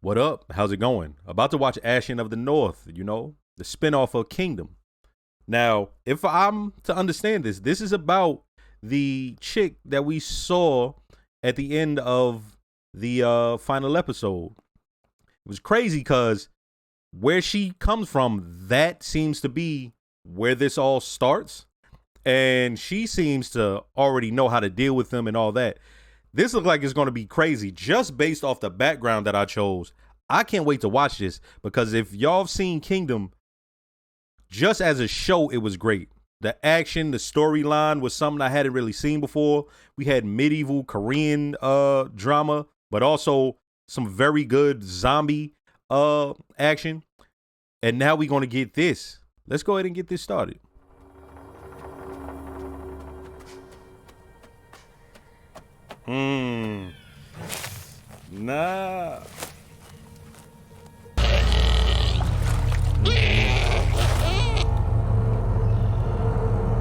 What up? How's it going? About to watch Ashin of the North, you know, the spinoff of Kingdom. Now, if I'm to understand this, this is about the chick that we saw at the end of the final episode. It was crazy because where she comes from, that seems to be where this all starts. And she seems to already know how to deal with them and all that. This looks like it's going to be crazy just based off the background that I chose. I can't wait to watch this because if y'all have seen Kingdom, just as a show, it was great. The action, the storyline was something I hadn't really seen before. We had medieval Korean drama, but also some very good zombie action. And now we're going to get this. Let's go ahead and get this started. Nah.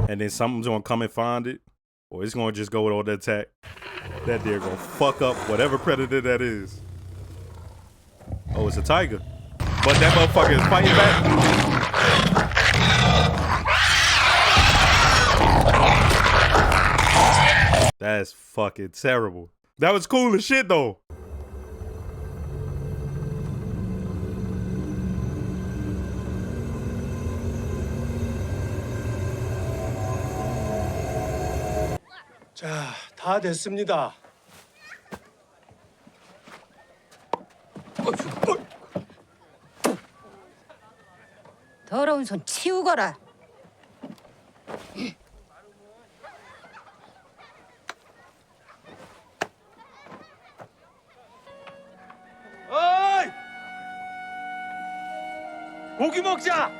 And then something's gonna come and find it, or it's gonna just go with all the attack. That deer gonna fuck up whatever predator that is. Oh, it's a tiger. But that motherfucker is fighting back. That's fucking terrible. That was cool as shit though. 자, 다 됐습니다. 더러운 손 치우거라. 어이! 고기 먹자.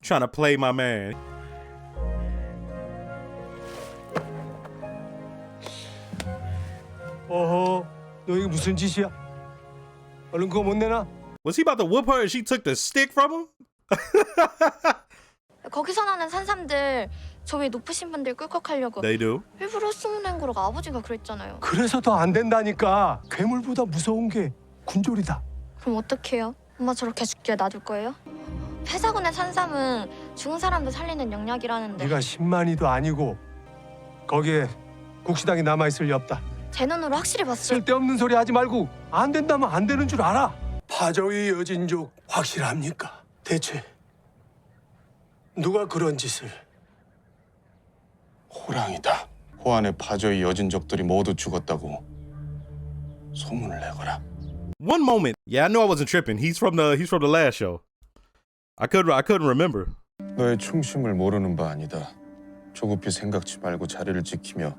Trying to play my man. 어허, 너 이게 무슨 짓이야? 얼른 그거 못 내놔? Was he about to whoop her and she took the stick from him? 거기서 나는 산삼들 저 위에 높으신 분들 꿀꺽하려고 They do. 일부러 숨어낸 거라고 아버지가 그랬잖아요. 그래서 더 안 된다니까. 괴물보다 무서운 게 군졸이다. 그럼 어떡해요? 엄마 저렇게 죽게 놔둘 거예요? 폐사군의 산삼은 죽은 사람도 살리는 영약이라는데 네가 10만이도 아니고 거기에 국시당이 남아있을 리 없다. 제 눈으로 확실히 봤어요. 쓸데없는 소리 하지 말고 안 된다면 안 되는 줄 알아. 파저위 여진족 확실합니까? 대체 누가 그런 짓을? 호랑이다. 호안의 파저의 여진족들이 모두 죽었다고 소문을 내거라. One moment. Yeah, I knew I wasn't tripping. He's from the last show. I couldn't remember. 너의 충심을 모르는 바 아니다. 조급히 생각지 말고 자리를 지키며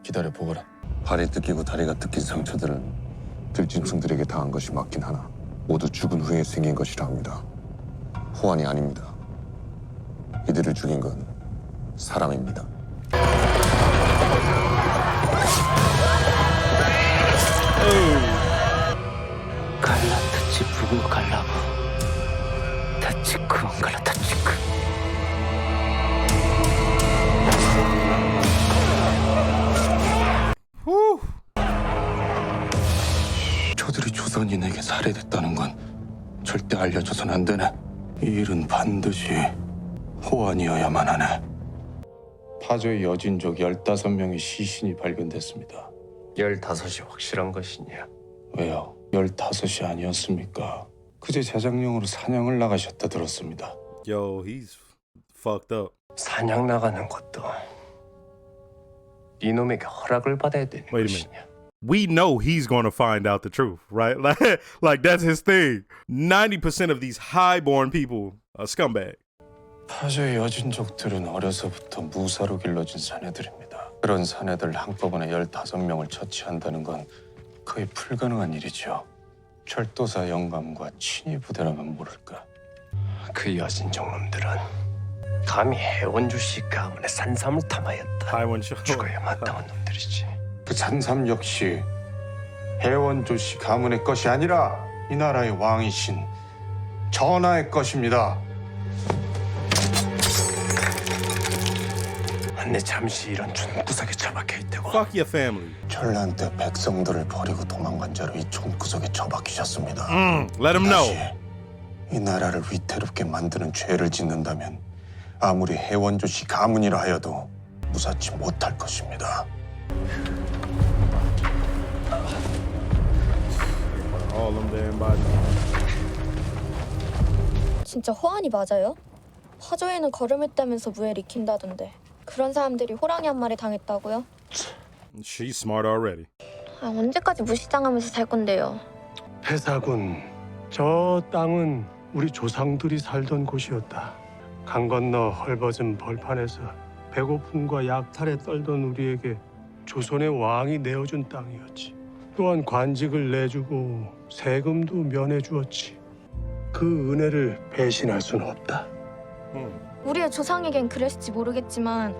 기다려 보거라. 발이 뜯기고 다리가 뜯긴 상처들은 들짐승들에게 당한 것이 맞긴 하나 모두 죽은 후에 생긴 것이라 합니다. 호안이 아닙니다. 이들을 죽인 건 사람입니다. 갈라타치 부구 갈라부 타치크 갈라타치크 저들이 조선인에게 살해됐다는 건 절대 알려줘선 안 되네. 이 일은 반드시 호안이어야만 하네. 파저의 여진족 15명의 시신이 발견됐습니다. 15이 확실한 것이냐? 왜요? 15이 아니었습니까? 그제 자장령으로 사냥을 나가셨다 들었습니다. Yo, he's fucked up. 사냥 나가는 것도 이놈에게 허락을 받아야 되는 Wait a minute. 것이냐? We know he's going to find out the truth, right? Like that's his thing. 90% of these highborn people are scumbag. 파저의 여진족들은 어려서부터 무사로 길러진 사내들입니다. 그런 사내들 한꺼번에 15명을 처치한다는 건 거의 불가능한 일이죠. 철도사 영감과 친위 부대라면 모를까. 그 여진족 놈들은 감히 해원주씨 가문의 산삼을 탐하였다. 하이원쇼. 죽어야 마땅한 놈들이지. 그 산삼 역시 해원조씨 가문의 것이 아니라 이 나라의 왕이신 전하의 것입니다. 내 잠시 이런 촌구석에 처박혀 있다고. Fuck your family. 전란 때 백성들을 버리고 도망간 자로 이 총구석에 처박히셨습니다. Let him know. 다시 이 나라를 위태롭게 만드는 죄를 짓는다면 아무리 해원조씨 가문이라 하여도 무사치 못할 것입니다. All them damn bodies. 진짜 호환이 맞아요? 화조에는 걸음했다면서 무예를 익힌다던데 그런 사람들이 호랑이 한 마리 당했다고요? She's smart already. 아, 언제까지 무시당하면서 살 건데요? 폐사군, 저 땅은 우리 조상들이 살던 곳이었다. 강 건너 헐벗은 벌판에서 배고픔과 약탈에 떨던 우리에게 조선의 왕이 내어준 땅이었지. 또한 관직을 내주고 세금도 면해주었지. 그 은혜를 배신할 수는 없다. 우리의 조상에겐 그랬을지 모르겠지만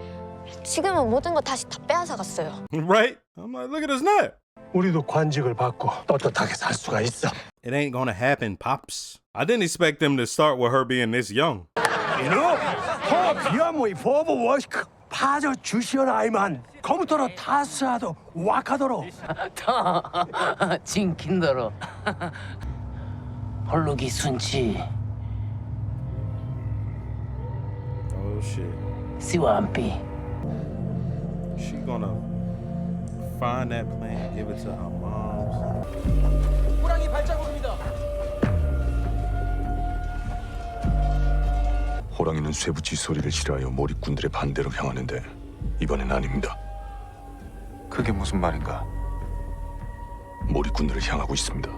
지금은 모든 거 다시 다 빼앗아 갔어요. Right? I'm like, look at his neck. 우리도 관직을 받고 떳떳하게 살 수가 있어. It ain't gonna happen, pops. I didn't expect them to start with her being this young. 이놈! 비아모이 보보 워시크 파저 주시언 아이만 컴퓨터로 타스하도 와카도로 다 진킨더러 헐록이 순치 Oh shit. 시완비 She gonna find that plant, give it to her moms. 호랑이 발자국입니다. 호랑이는 쇠붙이 소리를 싫어하여 몰입꾼들의 반대로 향하는데 이번엔 아닙니다. 그게 무슨 말인가? 몰입꾼들을 향하고 있습니다.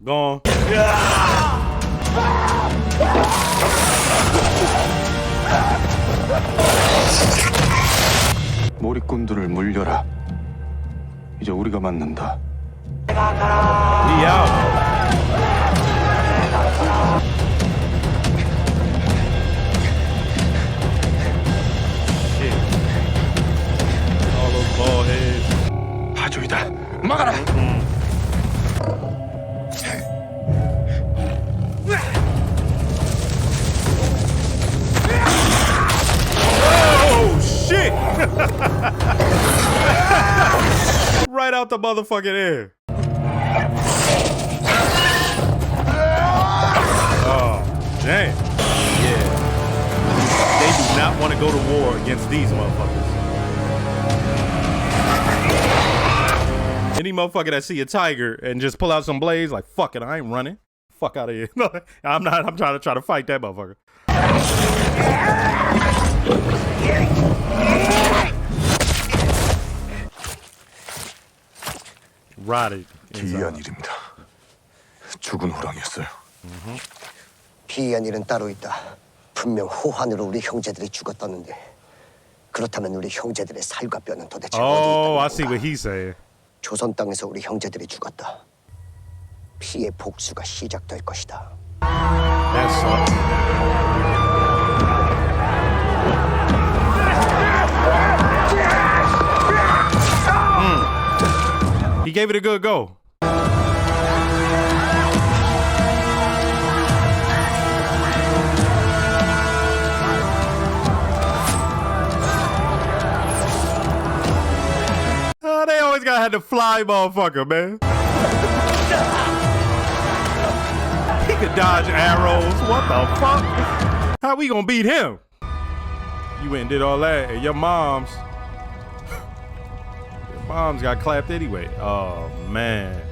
Gone. 몰입꾼들을 물려라. 이제 우리가 맞는다. We out. Shit. All those bald heads. 파조이다. 막아라. Oh shit! Right out the motherfucking air. Oh, damn. Yeah. They do not want to go to war against these motherfuckers. Any motherfucker that see a tiger and just pull out some blades, like, fuck it, I ain't running. Fuck out of here. No, I'm not. I'm trying to fight that motherfucker. Rotted. 기이한 일입니다. 죽은 호랑이였어요. 기이한 일은 따로 있다. 분명 호환으로 우리 형제들이 죽었다는데 그렇다면 우리 형제들의 살과 뼈는 도대체 어디 Oh, I 있다는 see 건가? what he's saying. 조선 땅에서 우리 형제들이 죽었다. 피의 복수가 시작될 것이다. That sucks. He gave it a good go. They always gotta have the fly motherfucker, man. He could dodge arrows. What the fuck? How we gonna beat him? You went and did all that, and your mom's got clapped anyway. Oh man.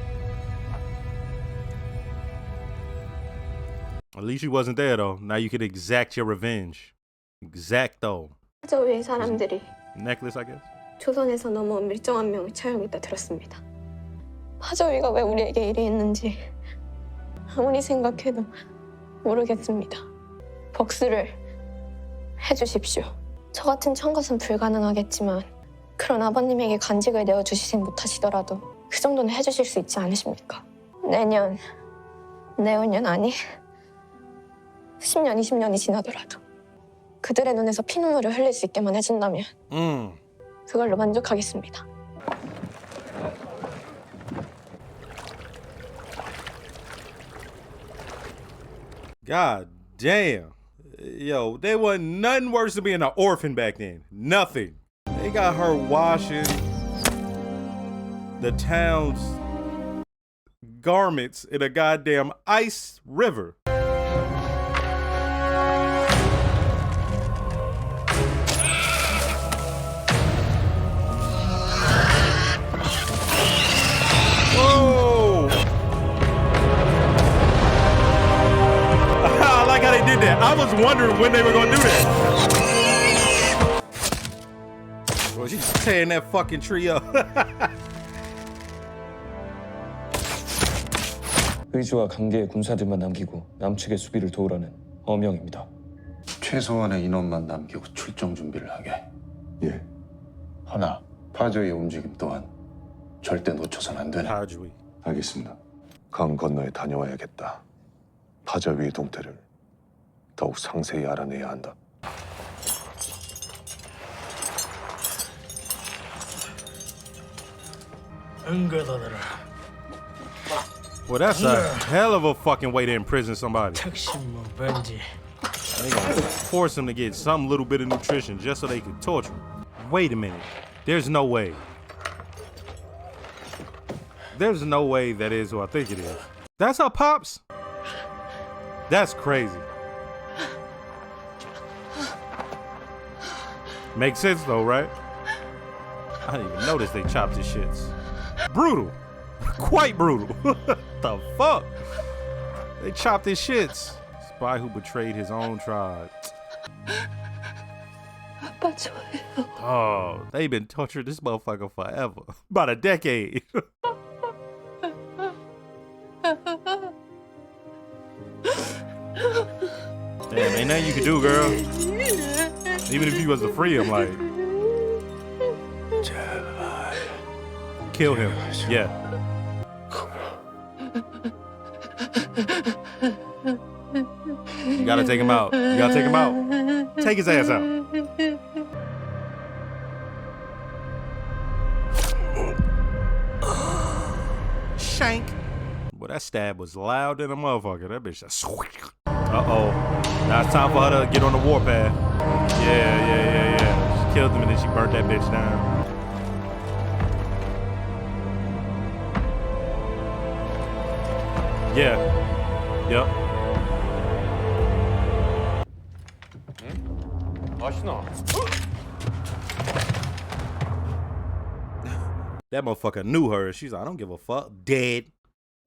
At least you wasn't there though. Now you could exact your revenge. Exacto. 화조의 사람들이 Necklace, I guess. 조선에서 넘어온 밀정한 명을 처형했다 들었습니다. 화조위가 왜 우리에게 이리 했는지 아무리 생각해도 모르겠습니다. 복수를 해주십시오. 저 같은 청것은 불가능하겠지만 그런 아버님에게 간직을 내어주시지 못하시더라도 그 정도는 해주실 수 있지 않으십니까? 내년, 내후년 아니 10년, 20년이 지나더라도 그들의 눈에서 피눈물을 흘릴 수 있게만 해준다면 그걸로 만족하겠습니다. God damn. Yo, there wasn't nothing worse than being an orphan back then. Nothing. They got her washing the town's garments in a goddamn ice river. Whoa! I like how they did that. I was wondering when they were gonna do that. Well, she's tearing that fucking tree up. 의지와 강계의 군사들만 남기고 남측의 수비를 도우라는 어명입니다. 최소한의 인원만 남기고 출정 준비를 하게. 예. 하나, 파저의 움직임 또한 절대 놓쳐선 안 되네. 파주이. 알겠습니다. 강 건너에 다녀와야겠다. 파저위의 동태를 더욱 상세히 알아내야 한다. 응가다더라. Well, that's a hell of a fucking way to imprison somebody. 특심 뭐 번지. They gonna force him to get some little bit of nutrition just so they can torture him. Wait a minute. There's no way. There's no way that is who I think it is. That's her pops? That's crazy. Makes sense though, right? I didn't even notice they chopped his shits. Brutal. Quite brutal. What the fuck? They chopped his shits. Spy who betrayed his own tribe. Oh, they've been torturing this motherfucker forever. About a decade. Damn, ain't nothing you can do, girl. Even if you was to free him, like. Kill him. Yeah. You gotta take him out. You gotta take him out. Take his ass out. Shank. Boy, that stab was loud than a motherfucker. That bitch just uh-oh. Now it's time for her to get on the warpath. Yeah. She killed him and then she burnt that bitch down. Yeah. Yep. 아시나? That motherfucker knew her. She's like, I don't give a fuck. Dead.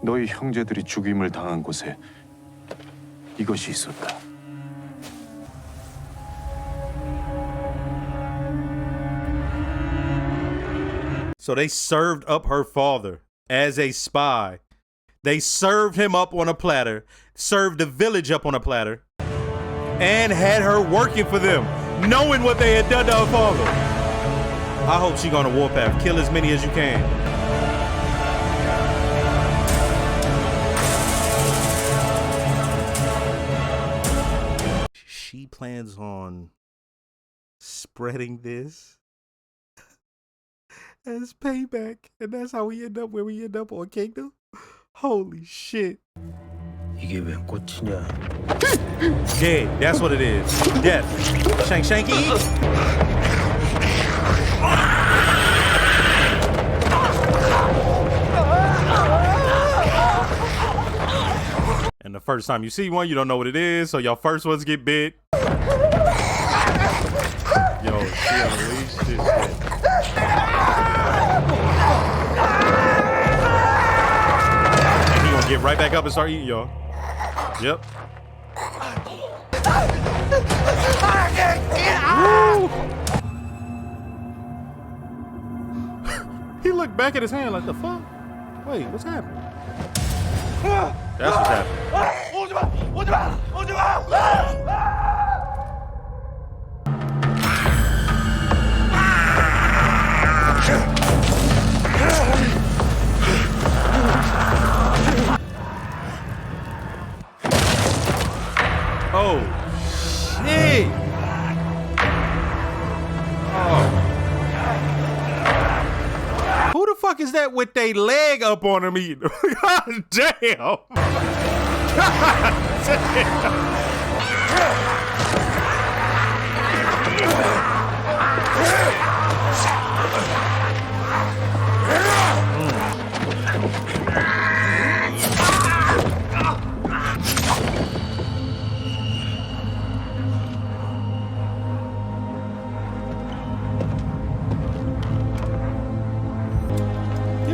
너희 형제들이 죽임을 당한 곳에 이것이 있었다. So they served up her father as a spy. They served him up on a platter, served the village up on a platter, and had her working for them, knowing what they had done to her father. I hope she go on a warpath. Kill as many as you can. She plans on spreading this as payback, and that's how we end up where we end up on Kingdom. Holy shit. 이게 웬 꽃이냐? Dead, that's what it is. Death. Shanky. And the first time you see one, you don't know what it is, so your first ones get bit. Yo, she unleashed this shit. Get right back up and start eating, y'all. Yep. He looked back at his hand like, the fuck? Wait, what's happening? That's what's happening. Oh, shit. Oh. Who the fuck is that with their leg up on him eating? God damn. God You're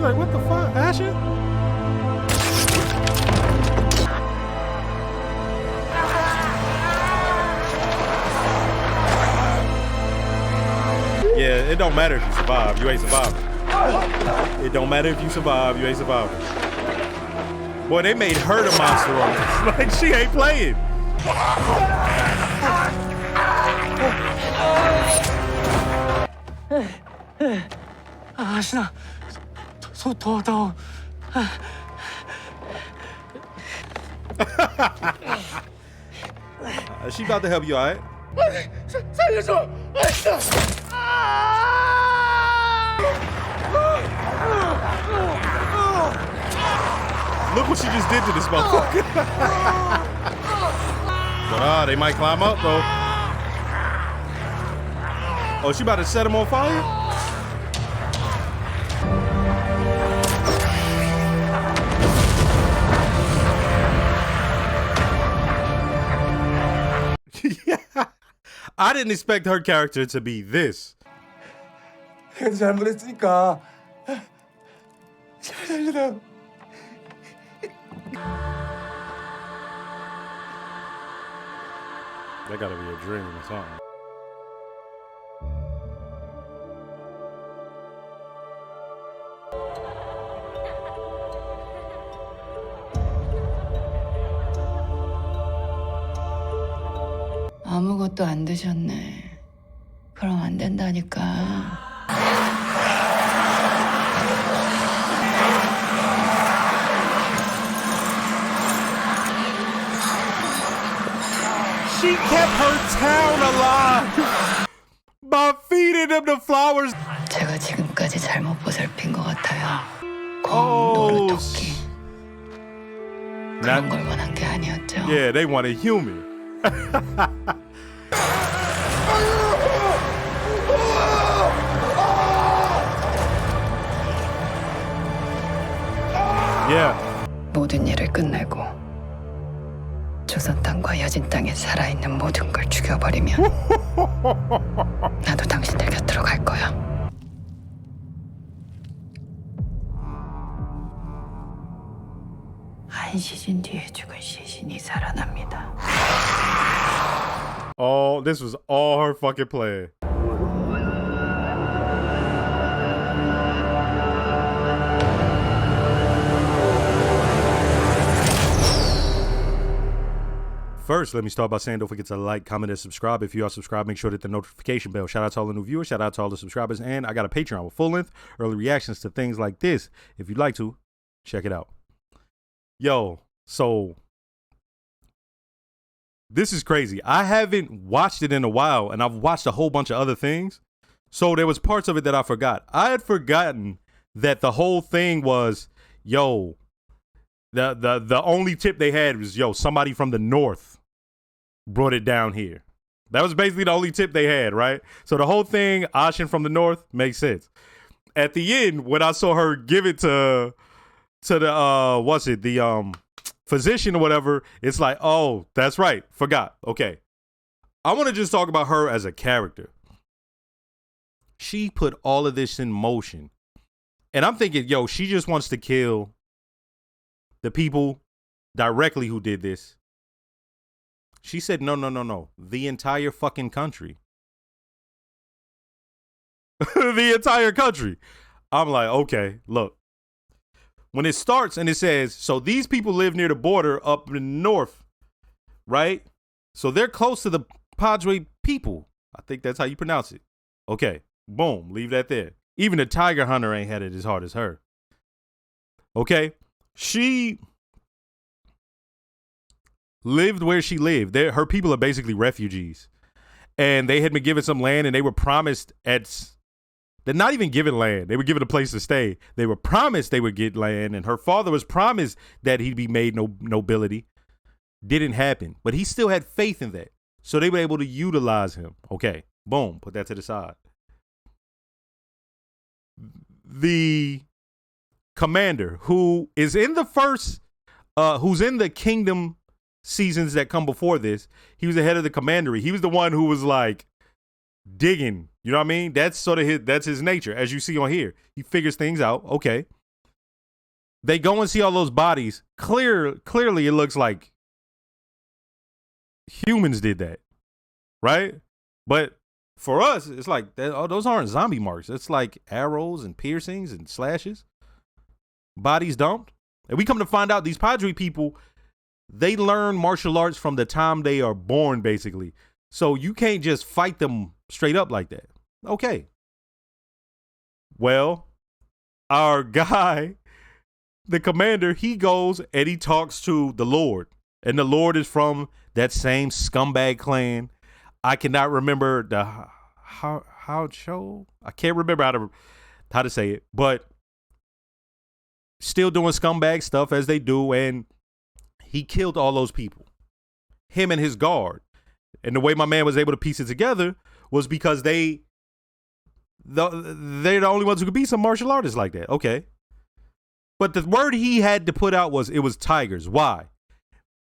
like, what the fuck, Ashin? Yeah, it don't matter if you survive. You ain't surviving. It don't matter if you survive. You ain't surviving. Boy, they made her the monster on this. Like, she ain't playing. 아신아, 더워. She about to help you, all right? 살려줘! Look what she just did to this motherfucker. But they might climb up though. Oh, she about to set him on fire? Yeah. I didn't expect her character to be this. 내가 잘못했으니까 잘 살려라. That gotta be a dream or something. 아무것도 안 드셨네. 그럼 안 된다니까. She kept her town alive by feeding them the flowers. 제가 지금까지 잘못 보살핀 것 같아요. Oh, 노루토끼. 그런 걸 원한 게 아니었죠. Yeah, they wanted human. Yeah. 모든 일을 끝내고 조선 땅과 여진 땅에 살아있는 모든 걸 죽여버리면 나도 당신들 곁으로 갈 거야. 한 시즌 뒤에 죽은 시신이 살아납니다. Oh, this was all her fucking plan. First, let me start by saying don't forget to like, comment, and subscribe. If you are subscribed, make sure to hit the notification bell. Shout out to all the new viewers. Shout out to all the subscribers. And I got a Patreon with full-length early reactions to things like this. If you'd like to, check it out. Yo, so this is crazy. I haven't watched it in a while, and I've watched a whole bunch of other things. So there was parts of it that I forgot. I had forgotten that the whole thing was, yo, the only tip they had was, yo, somebody from the north brought it down here. That was basically the only tip they had, right? So the whole thing, Ashin from the north, makes sense. At the end, when I saw her give it to the physician or whatever, it's like, oh, that's right, forgot. Okay. I want to just talk about her as a character. She put all of this in motion. And I'm thinking, yo, she just wants to kill the people directly who did this. She said, no. The entire fucking country. The entire country. I'm like, okay, look. When it starts and it says, so these people live near the border up in the north, right? So they're close to the Padre people. I think that's how you pronounce it. Okay, boom, leave that there. Even the tiger hunter ain't had it as hard as her. Okay, she lived where she lived. Her people are basically refugees. And they had been given some land and they were promised they're not even given land. They were given a place to stay. They were promised they would get land, and her father was promised that he'd be made nobility. didn't happen, but he still had faith in that. So they were able to utilize him. Okay, boom, put that to the side. The commander who is in the first, who's in the kingdom seasons that come before this, he was the head of the commandery. He was the one who was like digging, you know what I mean? That's sort of that's his nature, as you see on here. He figures things out. Okay. They go and see all those bodies. Clearly, it looks like humans did that, right? But for us, it's like those aren't zombie marks. It's like arrows and piercings and slashes, bodies dumped. And we come to find out these Padre people, they learn martial arts from the time they are born, basically. So you can't just fight them straight up like that. Okay. Well, our guy, the commander, he goes and he talks to the Lord. And the Lord is from that same scumbag clan. I cannot remember the how show. I can't remember how to say it, but still doing scumbag stuff as they do, and he killed all those people, him and his guard. And the way my man was able to piece it together was because they're the only ones who could be some martial artists like that. Okay. But the word he had to put out was it was tigers. Why?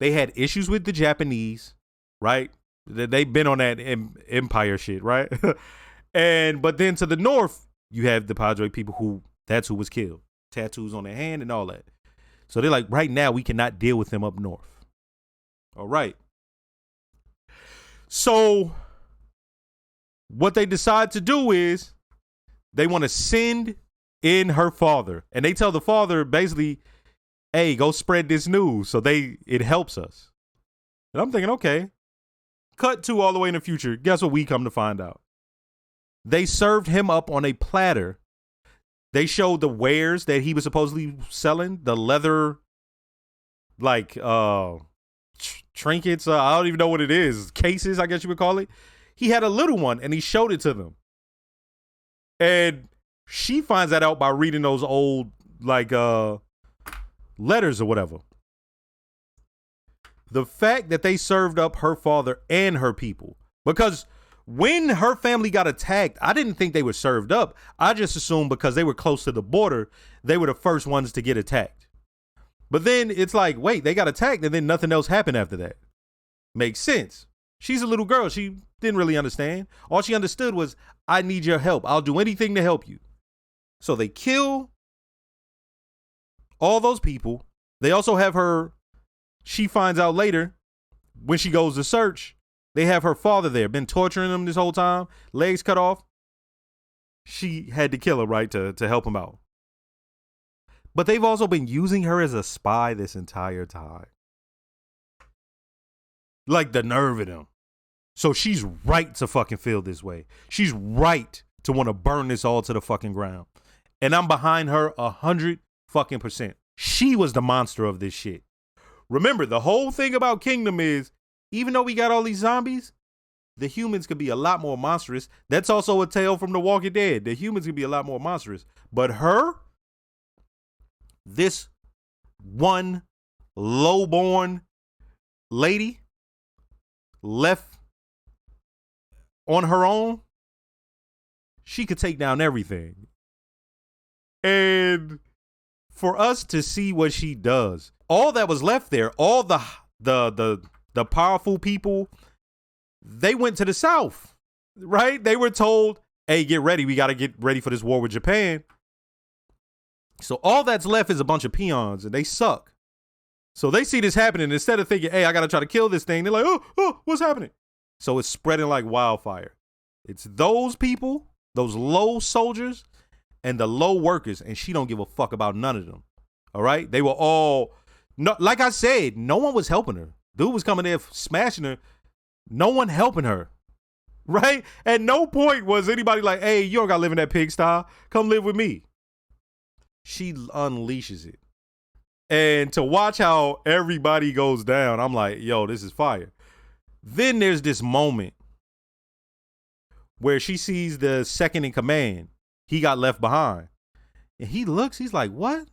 They had issues with the Japanese, right? They've been on that empire shit, right? But then to the north, you have the Padre people who that's who was killed. Tattoos on their hand and all that. So they're like, right now, we cannot deal with them up north. All right. So what they decide to do is they want to send in her father. And they tell the father basically, hey, go spread this news. So it helps us. And I'm thinking, okay. Cut to all the way in the future. Guess what we come to find out? They served him up on a platter. They showed the wares that he was supposedly selling, the leather, like trinkets. I don't even know what it is. Cases, I guess you would call it. He had a little one, and he showed it to them. And she finds that out by reading those old, like, letters or whatever. The fact that they served up her father and her people, because when her family got attacked, I didn't think they were served up. I just assumed because they were close to the border, they were the first ones to get attacked. But then it's like, wait, they got attacked and then nothing else happened after that. Makes sense. She's a little girl. She didn't really understand. All she understood was, I need your help. I'll do anything to help you. So they kill all those people. They also have her, she finds out later when she goes to search, they have her father there, been torturing him this whole time, legs cut off. She had to kill her, right, to help him out. But they've also been using her as a spy this entire time. Like the nerve in them. So she's right to fucking feel this way. She's right to want to burn this all to the fucking ground. And I'm behind her 100%. She was the monster of this shit. Remember, the whole thing about Kingdom is, even though we got all these zombies, the humans could be a lot more monstrous. That's also a tale from The Walking Dead. The humans could be a lot more monstrous. But her, this one lowborn lady left on her own, she could take down everything. And for us to see what she does, all that was left there, all the powerful people, they went to the south, right? They were told, hey, get ready. We got to get ready for this war with Japan. So all that's left is a bunch of peons, and they suck. So they see this happening. Instead of thinking, hey, I got to try to kill this thing, they're like, oh, what's happening? So it's spreading like wildfire. It's those people, those low soldiers, and the low workers, and she don't give a fuck about none of them. All right? They were all, no, like I said, no one was helping her. Dude was coming there smashing her. No one helping her. Right? At no point was anybody like, hey, you don't got to live in that pigsty. Come live with me. She unleashes it. And to watch how everybody goes down, I'm like, yo, this is fire. Then there's this moment where she sees the second in command. He got left behind. And he looks, he's like, what?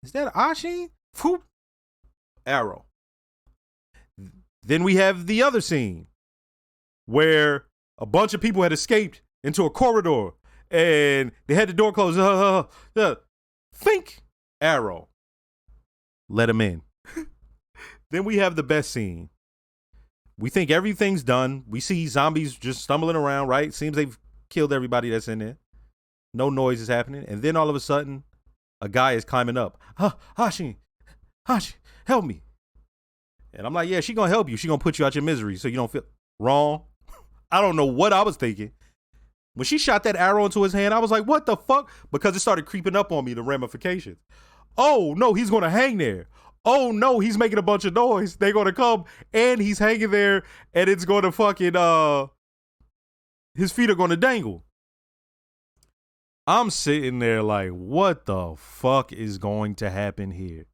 Is that Ashin? Whoop. Arrow. Then we have the other scene where a bunch of people had escaped into a corridor and they had the door closed. Think Arrow. Let him in. Then we have the best scene. We think everything's done. We see zombies just stumbling around, right? Seems they've killed everybody that's in there. No noise is happening. And then all of a sudden, a guy is climbing up. Ashin, help me. And I'm like, yeah, she gonna help you. She gonna put you out your misery so you don't feel wrong. I don't know what I was thinking. When she shot that arrow into his hand, I was like, what the fuck? Because it started creeping up on me, the ramifications. Oh, no, he's going to hang there. Oh, no, he's making a bunch of noise. They're going to come, and he's hanging there, and it's going to fucking, his feet are going to dangle. I'm sitting there like, what the fuck is going to happen here?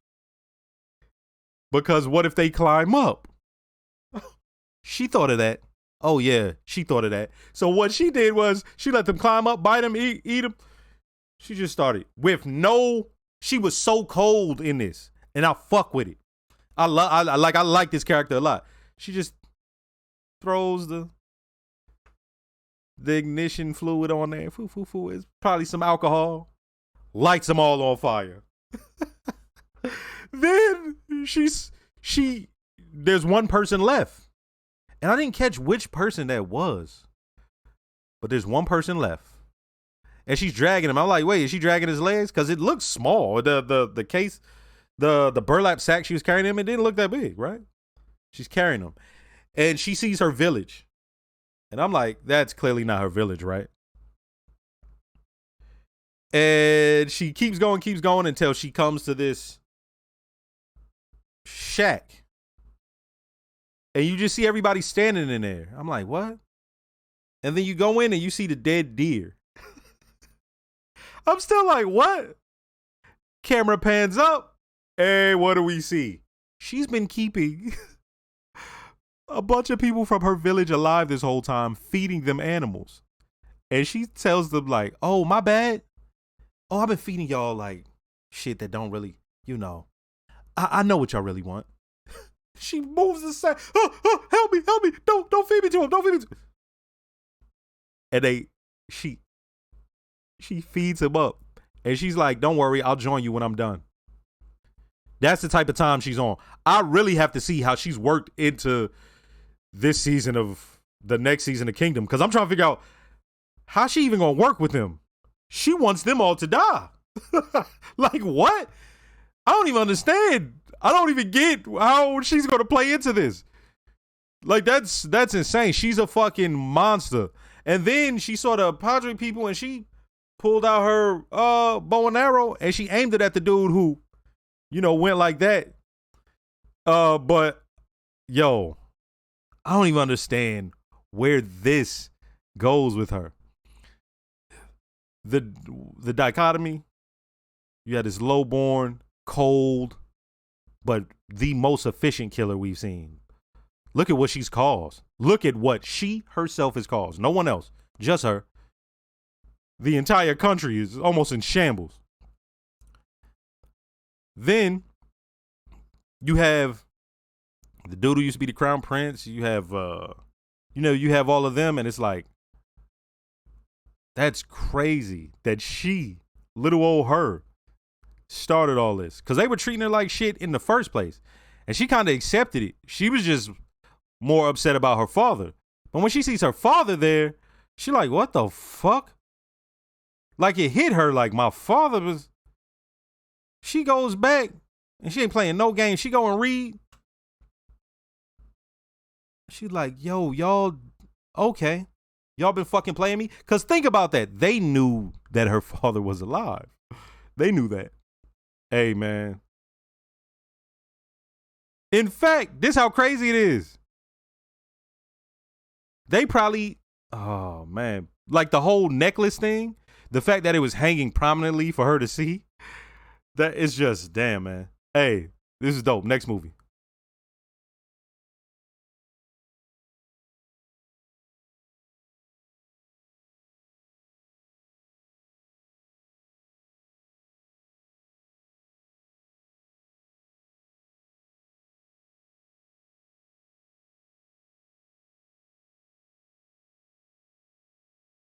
Because what if they climb up? She thought of that. Oh, yeah, she thought of that. So what she did was she let them climb up, bite them, eat them. She just started with she was so cold in this, and I fuck with it. I like this character a lot. She just throws the ignition fluid on there. Foo, foo, foo. It's probably some alcohol. Lights them all on fire. Then there's one person left. And I didn't catch which person that was. But there's one person left. And she's dragging him. I'm like, wait, is she dragging his legs? Because it looks small. The case, the burlap sack she was carrying him, it didn't look that big, right? She's carrying him. And she sees her village. And I'm like, that's clearly not her village, right? And she keeps going until she comes to this shack. And you just see everybody standing in there. I'm like, what? And then you go in and you see the dead deer. I'm still like, what? Camera pans up. Hey, what do we see? She's been keeping a bunch of people from her village alive this whole time, feeding them animals. And she tells them like, oh, my bad. Oh, I've been feeding y'all like shit that don't really, I know what y'all really want. She moves aside. Oh, help me. Don't feed me to him. Don't feed me to him. And she feeds him up. And she's like, don't worry, I'll join you when I'm done. That's the type of time she's on. I really have to see how she's worked into this season of the next season of Kingdom. Because I'm trying to figure out how she even going to work with them. She wants them all to die. Like, what? I don't even understand. I don't even get how she's going to play into this. Like, that's insane. She's a fucking monster. And then she saw the Padre people and she pulled out her bow and arrow and she aimed it at the dude who, went like that. But, yo, I don't even understand where this goes with her. The dichotomy, you had this low-born, cold, but the most efficient killer we've seen. Look at what she's caused. Look at what she herself has caused. No one else, just her. The entire country is almost in shambles. Then you have the dude who used to be the crown prince. You have, you have all of them, and it's like, that's crazy that she, little old her, started all this. Because they were treating her like shit in the first place. And she kind of accepted it. She was just more upset about her father. But when she sees her father there, she like, what the fuck? Like it hit her like my father was. She goes back and she ain't playing no game. She go and read. She like, yo, y'all, okay. Y'all been fucking playing me? Because think about that. They knew that her father was alive. They knew that. Hey, man. In fact, this how crazy it is. They probably, oh, man. Like the whole necklace thing, the fact that it was hanging prominently for her to see, that is just, damn, man. Hey, this is dope. Next movie.